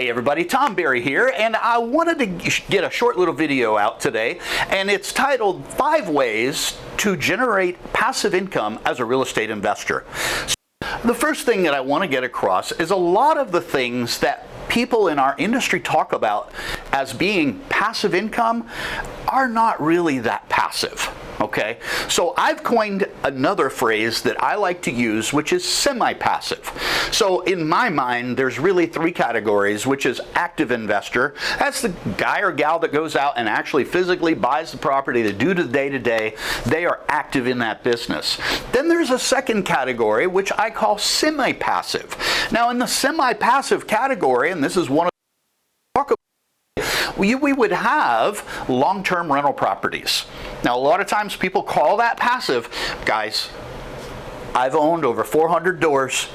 Hey everybody, Tom Berry here, and I wanted to get a short little video out today, and it's titled 5 Ways to Generate Passive Income as a Real Estate Investor. So the first thing that I want to get across is a lot of the things that people in our industry talk about as being passive income are not really that passive. Okay, so I've coined another phrase that I like to use, which is semi-passive. So in my mind, there's really 3 categories, which is active investor. That's the guy or gal that goes out and actually physically buys the property to do the day-to-day. They are active in that business. Then there's a second category, which I call semi-passive. Now in the semi-passive category, and this is one of we would have long-term rental properties. Now, a lot of times people call that passive. Guys, I've owned over 400 doors.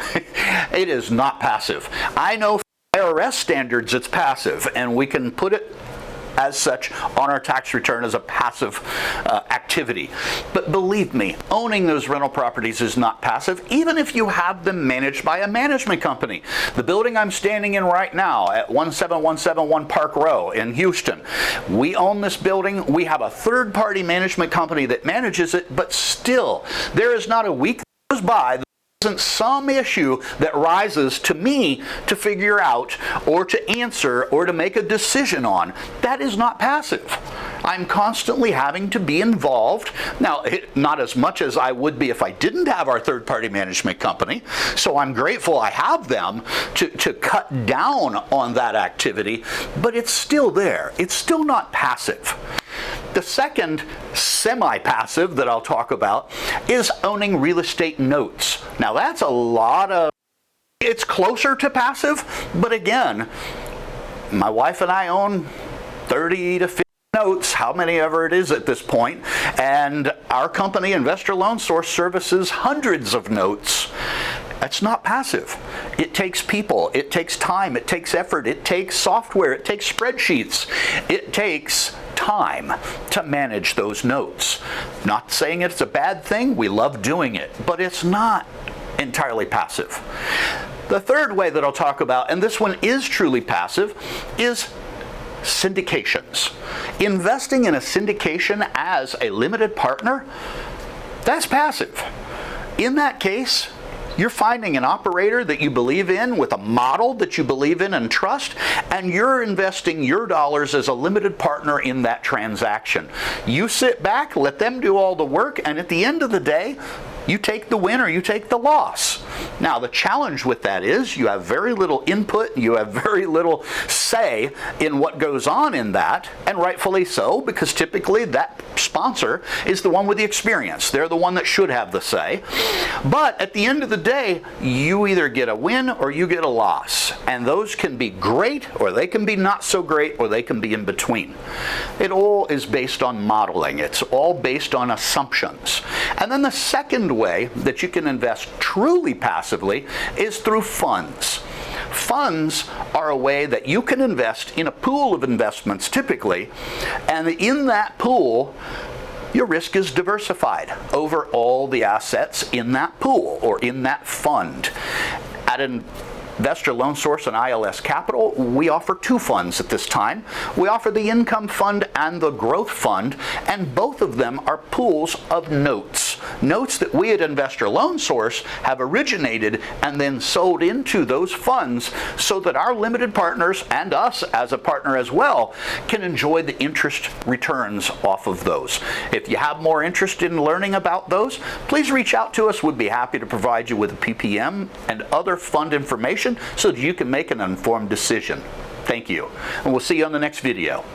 It is not passive. I know for IRS standards it's passive, and we can put it as such on our tax return as a passive activity. But believe me, owning those rental properties is not passive, even if you have them managed by a management company. The building I'm standing in right now at 17171 Park Row in Houston, we own this building. We have a third-party management company that manages it, but still, there is not a week that goes by isn't some issue that rises to me to figure out or to answer or to make a decision on. That is not passive. I'm constantly having to be involved. Now, not as much as I would be if I didn't have our third-party management company, so I'm grateful I have them to cut down on that activity, but it's still there. It's still not passive. The second semi-passive that I'll talk about is owning real estate notes. Now that's it's closer to passive, but again, my wife and I own 30 to 50 notes, how many ever it is at this point, and our company, Investor Loan Source, services hundreds of notes. That's not passive. It takes people, it takes time, it takes effort, it takes software, it takes spreadsheets, it takes time to manage those notes. Not saying it's a bad thing, we love doing it, but it's not entirely passive. The third way that I'll talk about, and this one is truly passive, is syndications. Investing in a syndication as a limited partner, that's passive. In that case, you're finding an operator that you believe in with a model that you believe in and trust, and you're investing your dollars as a limited partner in that transaction. You sit back, let them do all the work, and at the end of the day, you take the win or you take the loss. Now, the challenge with that is you have very little input, you have very little say in what goes on in that, and rightfully so, because typically that sponsor is the one with the experience. They're the one that should have the say. But at the end of the day, you either get a win or you get a loss. And those can be great, or they can be not so great, or they can be in between. It all is based on modeling. It's all based on assumptions. And then the second way that you can invest truly passively is through funds. Funds are a way that you can invest in a pool of investments typically, and in that pool, your risk is diversified over all the assets in that pool or in that fund. At Investor Loan Source and ILS Capital, we offer 2 funds at this time. We offer the Income Fund and the Growth Fund, and both of them are pools of notes. Notes that we at Investor Loan Source have originated and then sold into those funds so that our limited partners and us as a partner as well can enjoy the interest returns off of those. If you have more interest in learning about those, please reach out to us. We'd be happy to provide you with a PPM and other fund information so that you can make an informed decision. Thank you, and we'll see you on the next video.